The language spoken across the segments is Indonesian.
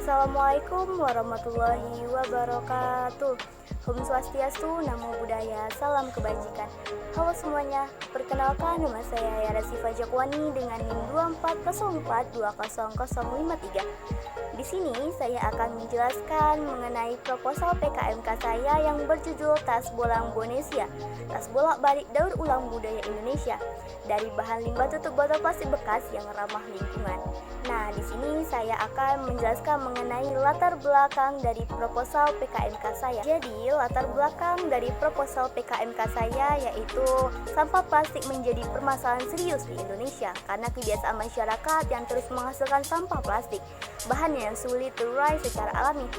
Assalamualaikum warahmatullahi wabarakatuh. Om Swastiastu, Namo Buddhaya, salam kebajikan. Halo semuanya, perkenalkan nama saya Yara Siva Jakwani dengan NIM 2404200053. Di sini saya akan menjelaskan mengenai proposal PKMK saya yang berjudul Tas Bolang Bonesia, Tas bolak-balik daur ulang budaya Indonesia dari bahan limbah tutup botol plastik bekas yang ramah lingkungan. Nah, di sini saya akan menjelaskan mengenai latar belakang dari proposal PKMK saya. Jadi, latar belakang dari proposal PKMK saya yaitu sampah plastik menjadi permasalahan serius di Indonesia karena kebiasaan masyarakat yang terus menghasilkan sampah plastik, bahannya yang sulit terurai secara alami.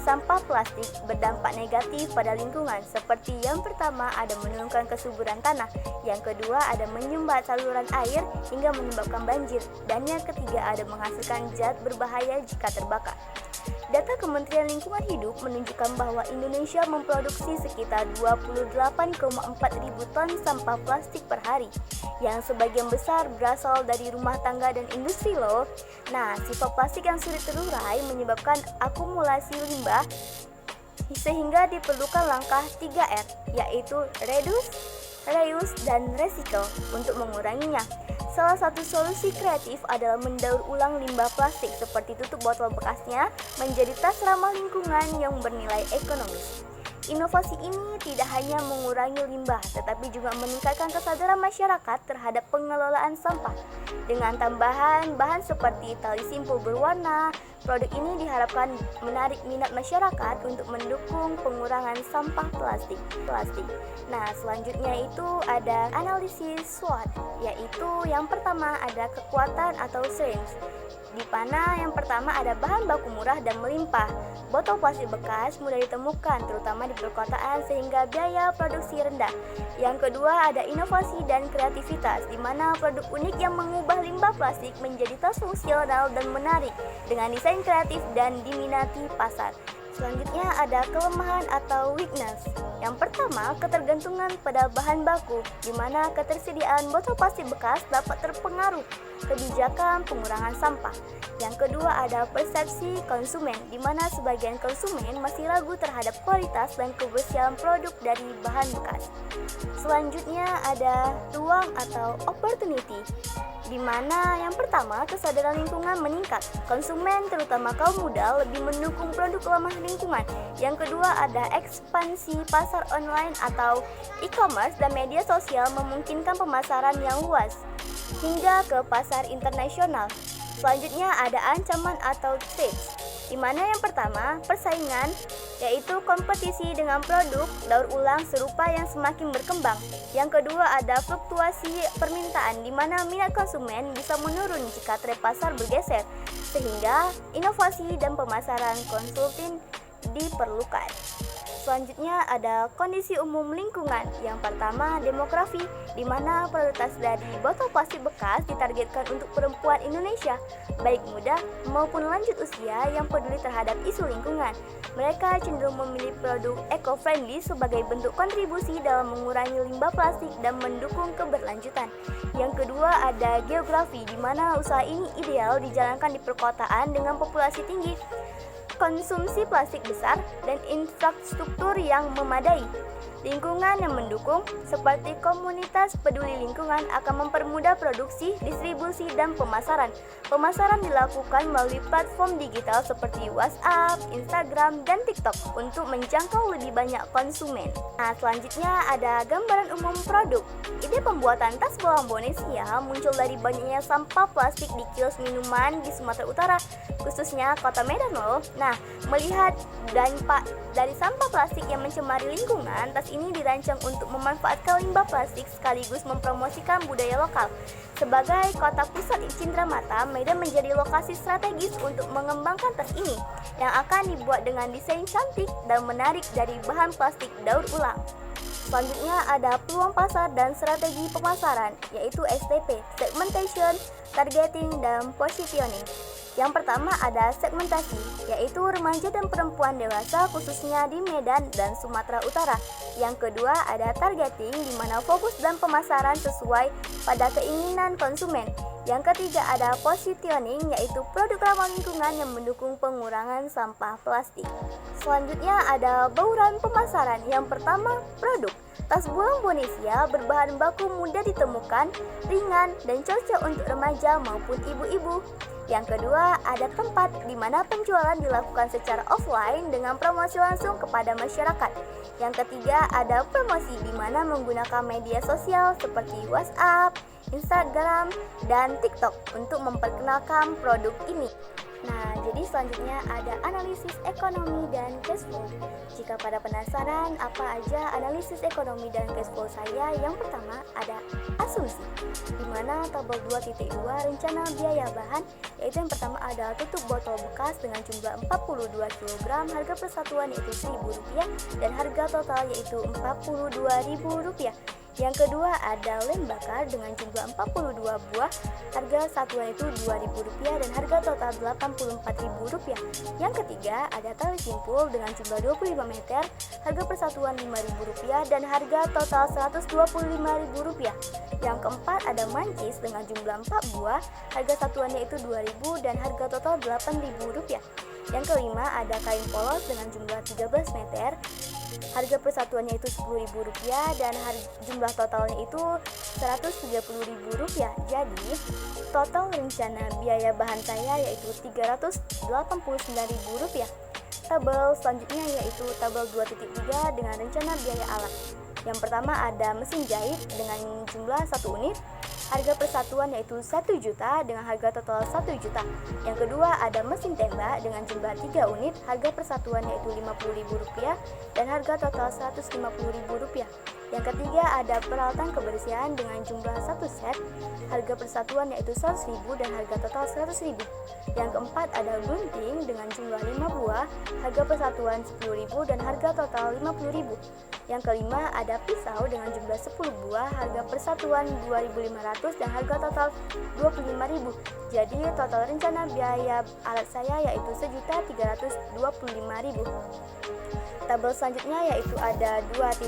Sampah plastik berdampak negatif pada lingkungan, seperti yang pertama ada menurunkan kesuburan tanah, yang kedua ada menyumbat saluran air hingga menyebabkan banjir, dan yang ketiga ada menghasilkan zat berbahaya jika terbakar. Data Kementerian Lingkungan Hidup menunjukkan bahwa Indonesia memproduksi sekitar 28,4 ribu ton sampah plastik per hari, yang sebagian besar berasal dari rumah tangga dan industri loh. Nah, sifat plastik yang sulit terurai menyebabkan akumulasi limbah, sehingga diperlukan langkah 3R, yaitu reduce, reuse, dan recycle untuk menguranginya. Salah satu solusi kreatif adalah mendaur ulang limbah plastik seperti tutup botol bekasnya menjadi tas ramah lingkungan yang bernilai ekonomis. Inovasi ini tidak hanya mengurangi limbah, tetapi juga meningkatkan kesadaran masyarakat terhadap pengelolaan sampah. Dengan tambahan bahan seperti tali simpul berwarna, produk ini diharapkan menarik minat masyarakat untuk mendukung pengurangan sampah plastik. Nah, selanjutnya itu ada analisis SWOT, yaitu yang pertama ada kekuatan atau strength, di mana yang pertama ada bahan baku murah dan melimpah. Botol plastik bekas mudah ditemukan, terutama di perkotaan, sehingga biaya produksi rendah. Yang kedua ada inovasi dan kreativitas, di mana produk unik yang mengubah limbah plastik menjadi tas fungsional dan menarik dengan desain kreatif dan diminati pasar. Selanjutnya ada kelemahan atau weakness. Yang pertama, ketergantungan pada bahan baku, di mana ketersediaan botol plastik bekas dapat terpengaruh kebijakan pengurangan sampah. Yang kedua ada persepsi konsumen, di mana sebagian konsumen masih ragu terhadap kualitas dan kebersihan produk dari bahan bekas. Selanjutnya ada ruang atau opportunity, di mana yang pertama kesadaran lingkungan meningkat. Konsumen terutama kaum muda lebih mendukung produk ramah lingkungan. Yang kedua ada ekspansi pasar online atau e-commerce dan media sosial memungkinkan pemasaran yang luas hingga ke pasar internasional. Selanjutnya ada ancaman atau threats, di mana yang pertama persaingan, yaitu kompetisi dengan produk daur ulang serupa yang semakin berkembang. Yang kedua ada fluktuasi permintaan, di mana minat konsumen bisa menurun jika tren pasar bergeser, sehingga inovasi dan pemasaran konsultan diperlukan. Selanjutnya ada kondisi umum lingkungan. Yang pertama demografi, di mana prioritas dari botol plastik bekas ditargetkan untuk perempuan Indonesia, baik muda maupun lanjut usia yang peduli terhadap isu lingkungan. Mereka cenderung memilih produk eco-friendly sebagai bentuk kontribusi dalam mengurangi limbah plastik dan mendukung keberlanjutan. Yang kedua ada geografi, di mana usaha ini ideal dijalankan di perkotaan dengan populasi tinggi, konsumsi plastik besar, dan infrastruktur yang memadai. Lingkungan yang mendukung, seperti komunitas peduli lingkungan, akan mempermudah produksi, distribusi, dan pemasaran. Pemasaran dilakukan melalui platform digital seperti WhatsApp, Instagram, dan TikTok untuk menjangkau lebih banyak konsumen. Nah, selanjutnya ada gambaran umum produk. Ide pembuatan tas bolang Bonesia muncul dari banyaknya sampah plastik di kios minuman di Sumatera Utara, khususnya Kota Medan loh. Nah, melihat dampak dari sampah plastik yang mencemari lingkungan, tas ini dirancang untuk memanfaatkan limbah plastik sekaligus mempromosikan budaya lokal. Sebagai kota pusat cenderamata, Medan menjadi lokasi strategis untuk mengembangkan tas ini yang akan dibuat dengan desain cantik dan menarik dari bahan plastik daur ulang. Selanjutnya ada peluang pasar dan strategi pemasaran, yaitu STP, segmentation, targeting, dan positioning. Yang pertama ada segmentasi, yaitu remaja dan perempuan dewasa khususnya di Medan dan Sumatera Utara. Yang kedua ada targeting, di mana fokus dan pemasaran sesuai pada keinginan konsumen. Yang ketiga ada positioning, yaitu produk ramah lingkungan yang mendukung pengurangan sampah plastik. Selanjutnya ada bauran pemasaran. Yang pertama, produk. Tas bolang Bonesia berbahan baku mudah ditemukan, ringan, dan cocok untuk remaja maupun ibu-ibu. Yang kedua, ada tempat di mana penjualan dilakukan secara offline dengan promosi langsung kepada masyarakat. Yang ketiga, ada promosi di mana menggunakan media sosial seperti WhatsApp, Instagram, dan TikTok untuk memperkenalkan produk ini. Nah, jadi selanjutnya ada analisis ekonomi dan cash flow. Jika pada penasaran apa aja analisis ekonomi dan cash flow saya, yang pertama ada asumsi, di mana tabel 2.2 rencana biaya bahan, yaitu yang pertama ada tutup botol bekas dengan jumlah 42 kg, harga persatuan yaitu Rp1.000 dan harga total yaitu Rp42.000. Yang kedua ada lem bakar dengan jumlah 42 buah, harga satuan itu Rp2.000 dan harga total Rp84.000. Yang ketiga ada tali simpul dengan jumlah 25 meter, harga persatuan Rp5.000 dan harga total Rp125.000. Yang keempat ada mancis dengan jumlah 4 buah, harga satuannya itu Rp2.000 dan harga total Rp8.000. Yang kelima ada kain polos dengan jumlah 13 meter, harga persatuannya itu Rp10.000 dan jumlah totalnya itu Rp130.000. Jadi total rencana biaya bahan saya yaitu Rp389.000. Tabel selanjutnya yaitu tabel 2.3 dengan rencana biaya alat. Yang pertama ada mesin jahit dengan jumlah 1 unit, harga persatuan yaitu 1 juta dengan harga total 1 juta. Yang kedua ada mesin tembak dengan jumlah 3 unit, harga persatuan yaitu Rp50.000 dan harga total Rp150.000. Yang ketiga ada peralatan kebersihan dengan jumlah 1 set, harga persatuan yaitu Rp100.000 dan harga total Rp100.000. Yang keempat ada gunting dengan jumlah 5 buah, harga persatuan Rp10.000 dan harga total Rp50.000. Yang kelima ada pisau dengan jumlah 10 buah, harga persatuan Rp2.500 dan harga total Rp25.000. Jadi total rencana biaya alat saya yaitu Rp1.325.000. Tabel selanjutnya yaitu ada 2.4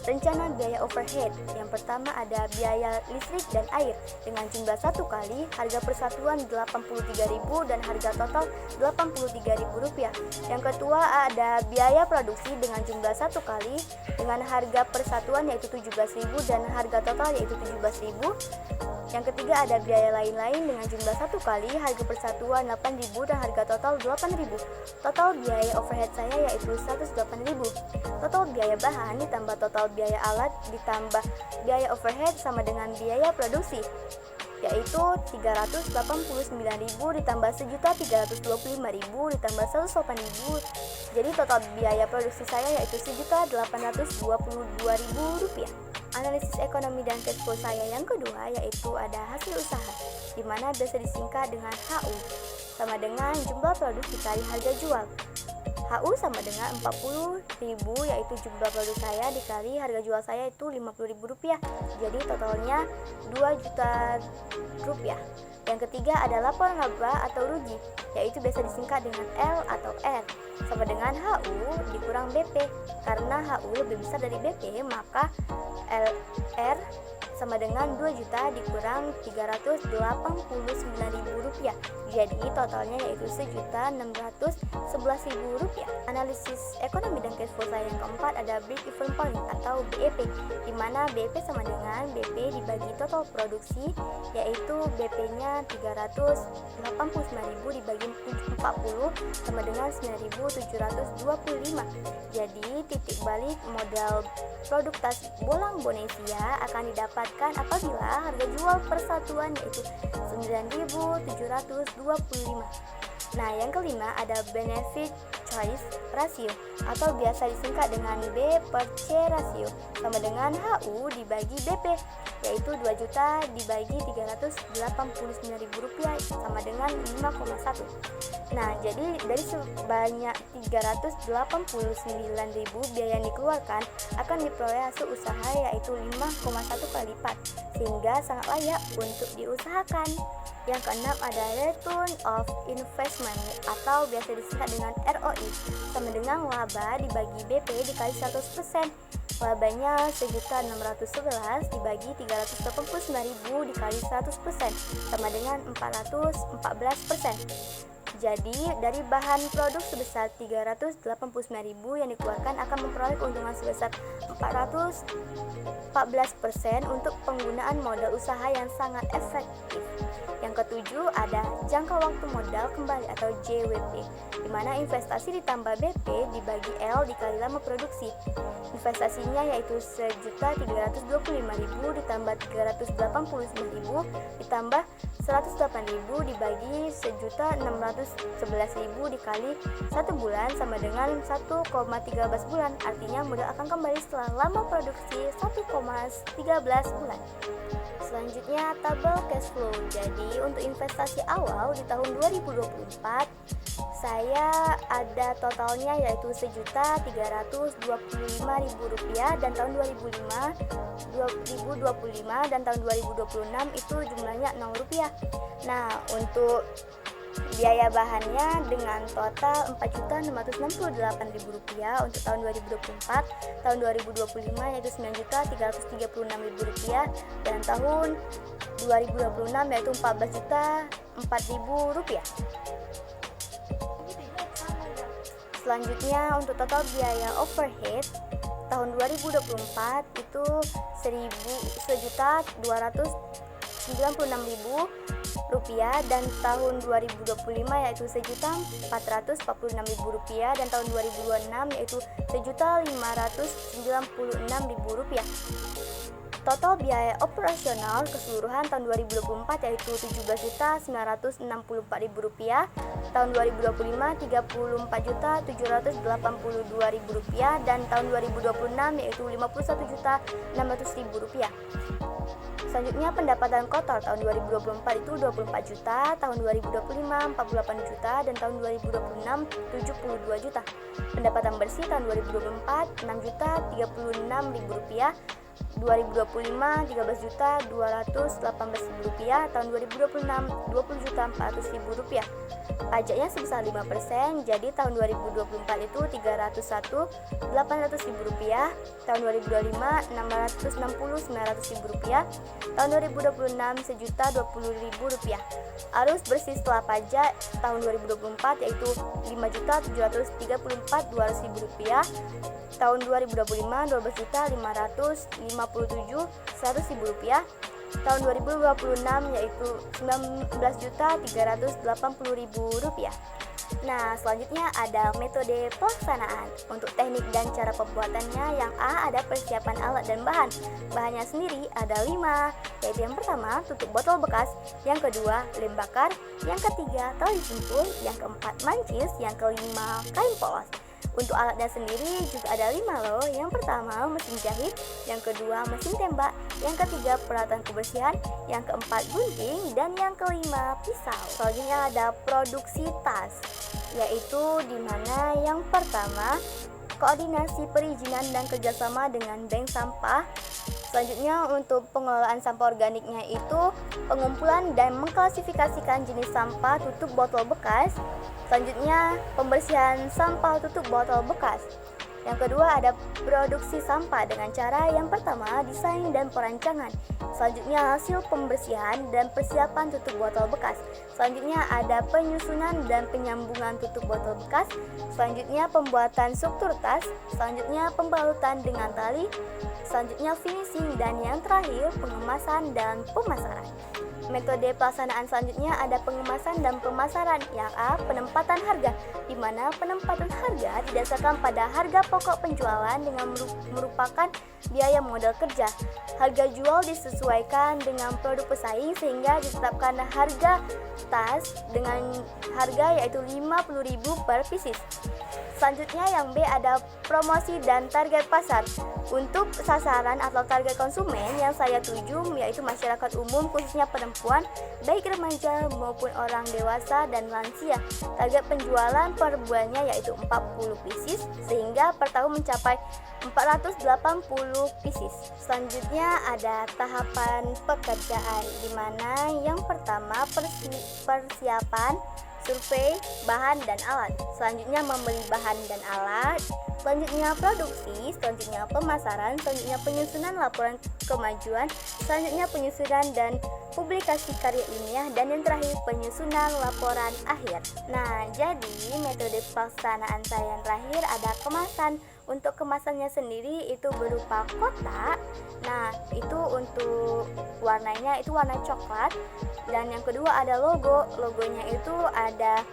rencana biaya overhead. Yang pertama ada biaya listrik dan air dengan jumlah 1 kali, harga persatuan Rp83.000 dan harga total Rp83.000. Yang kedua ada biaya produksi dengan jumlah 1 kali dengan harga persatuan yaitu Rp17.000 dan harga total yaitu Rp17.000. Yang ketiga ada biaya lain-lain dengan jumlah 1 kali, harga persatuan Rp8.000 dan harga total Rp8.000. Total biaya overhead saya yaitu Rp108.000. Total biaya bahan ditambah total biaya alat ditambah biaya overhead sama dengan biaya produksi, yaitu Rp389.000 ditambah Rp1.325.000 ditambah Rp108.000. Jadi total biaya produksi saya yaitu Rp1.822.000. Analisis ekonomi dan cash flow saya yang kedua yaitu ada hasil usaha, di mana biasa disingkat dengan HU, sama dengan jumlah produk dikali harga jual. HU sama dengan 40.000 yaitu jumlah produk saya dikali harga jual saya itu Rp50.000. Jadi totalnya Rp2 juta. Yang ketiga ada laporan laba atau rugi, yaitu biasa disingkat dengan L atau R, sama dengan HU dikurang BP. Karena HU lebih besar dari BP, maka LR sama dengan 2 juta dikurang Rp389.000. Jadi totalnya yaitu Rp1.611.000. Analisis ekonomi dan cash flow saya yang keempat ada break even point atau BEP, di mana BEP sama dengan BP dibagi total produksi, yaitu BP-nya Rp389.000 dibagi 40 sama dengan Rp9.725. Jadi titik balik modal produk tas bolang Bonesia akan didapatkan apabila harga jual persatuan yaitu Rp9.725. Nah, yang kelima ada benefit choice ratio atau biasa disingkat dengan B per C ratio, sama dengan HU dibagi BP, yaitu 2 juta dibagi Rp389.000 sama dengan 5,1. Nah, jadi dari sebanyak 389.000 biaya yang dikeluarkan akan diperoleh hasil usaha yaitu 5,1 kali lipat, sehingga sangat layak untuk diusahakan. Yang keenam ada Return of Investment atau biasa disingkat dengan ROI, sama dengan laba dibagi BP dikali 100%. Labanya 1.611 dibagi 389.000 dikali 100% sama dengan 414%. Jadi dari bahan produk sebesar 389.000 yang dikeluarkan akan memperoleh keuntungan sebesar 414% untuk penggunaan modal usaha yang sangat efektif. Yang ketujuh ada jangka waktu modal kembali atau JWP, di mana investasi ditambah BP dibagi L dikali lama produksi. Investasinya yaitu 1.325.000 ditambah 389.000 ditambah 108.000 dibagi 1.611.000 dikali 1 bulan sama dengan 1,13 bulan. Artinya modal akan kembali setelah lama produksi 1,13 bulan. Selanjutnya tabel cash flow. Jadi untuk investasi awal di tahun 2024 saya ada totalnya yaitu Rp1.325.000 dan tahun 2025 dan tahun 2026 itu jumlahnya Rp0. Nah, untuk biaya bahannya dengan total Rp4.668.000 untuk tahun 2024, tahun 2025 yaitu Rp9.336.000 dan tahun 2026 yaitu Rp14.004.000. Selanjutnya untuk total biaya overhead tahun 2024 itu Rp1.296.000 dan tahun 2025 yaitu Rp1.446.000 dan tahun 2026 yaitu Rp1.596.000. Total biaya operasional keseluruhan tahun 2024 yaitu Rp17.964.000, tahun 2025 Rp34.782.000 dan tahun 2026 yaitu Rp51.600.000. Selanjutnya pendapatan kotor tahun 2024 itu 24 juta, tahun 2025 48 juta dan tahun 2026 72 juta. Pendapatan bersih tahun 2024 6 juta 36.000 rupiah, 2025 13 juta 218.000 rupiah, tahun 2026 20 juta 400.000 rupiah. Pajaknya sebesar 5%, jadi tahun 2024 itu 301.800.000 rupiah, tahun 2025 660.900.000 rupiah, tahun 2026 1.020.000 rupiah. Arus bersih setelah pajak tahun 2024 yaitu 5.734.200.000 rupiah, tahun 2025 12.557.100.000 rupiah, tahun 2026 yaitu 19.380.000 rupiah. Nah, selanjutnya ada metode pelaksanaan. Untuk teknik dan cara pembuatannya, yang A ada persiapan alat dan bahan. Bahannya sendiri ada 5, yaitu yang pertama tutup botol bekas, yang kedua lem bakar, yang ketiga tali simpul, yang keempat mancis, yang kelima kain polos. Untuk alatnya sendiri juga ada 5 loh. Yang pertama mesin jahit, yang kedua mesin tembak, yang ketiga peralatan kebersihan, yang keempat gunting, dan yang kelima pisau. Selanjutnya ada produksi tas, yaitu dimana yang pertama koordinasi perizinan dan kerjasama dengan bank sampah. Selanjutnya untuk pengelolaan sampah organiknya itu pengumpulan dan mengklasifikasikan jenis sampah tutup botol bekas. Selanjutnya pembersihan sampah tutup botol bekas. Yang kedua ada produksi sampah dengan cara yang pertama desain dan perancangan. Selanjutnya hasil pembersihan dan persiapan tutup botol bekas. Selanjutnya ada penyusunan dan penyambungan tutup botol bekas. Selanjutnya pembuatan struktur tas. Selanjutnya pembalutan dengan tali. Selanjutnya finishing, dan yang terakhir pengemasan dan pemasaran. Metode pelaksanaan selanjutnya ada pengemasan dan pemasaran. Yang A, penempatan harga, di mana penempatan harga didasarkan pada harga pokok penjualan dengan merupakan biaya modal kerja. Harga jual disesuaikan dengan produk pesaing sehingga ditetapkan harga tas dengan harga yaitu 50.000 per pieces. Selanjutnya yang B ada promosi dan target pasar. Untuk sasaran atau target konsumen yang saya tuju yaitu masyarakat umum khususnya perempuan, baik remaja maupun orang dewasa dan lansia. Target penjualan per bulannya yaitu 40 pieces sehingga per tahun mencapai 480 pieces. Selanjutnya ada tahapan pekerjaan di mana yang pertama persiapan, survei, bahan dan alat. Selanjutnya membeli bahan dan alat. Selanjutnya produksi, selanjutnya pemasaran, selanjutnya penyusunan laporan kemajuan, selanjutnya penyusunan dan publikasi karya ilmiah, dan yang terakhir penyusunan laporan akhir. Nah, jadi metode pelaksanaan saya yang terakhir ada kemasan. Untuk kemasannya sendiri itu berupa kotak. Nah, itu untuk warnanya itu warna coklat. Dan yang kedua ada logo. Logonya itu ada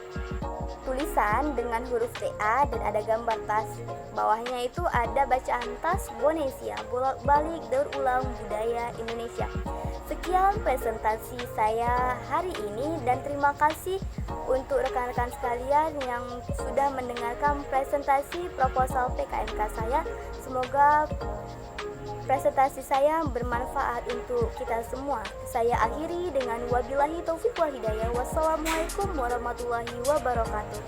tulisan dengan huruf TA dan ada gambar tas. Bawahnya itu ada bacaan tas Bonesia, bolak-balik daur ulang budaya Indonesia. Sekian presentasi saya hari ini dan terima kasih untuk rekan-rekan sekalian yang sudah mendengarkan presentasi proposal PKMK saya. Semoga presentasi saya bermanfaat untuk kita semua. Saya akhiri dengan wabillahi taufiq wal hidayah. Wassalamualaikum warahmatullahi wabarakatuh.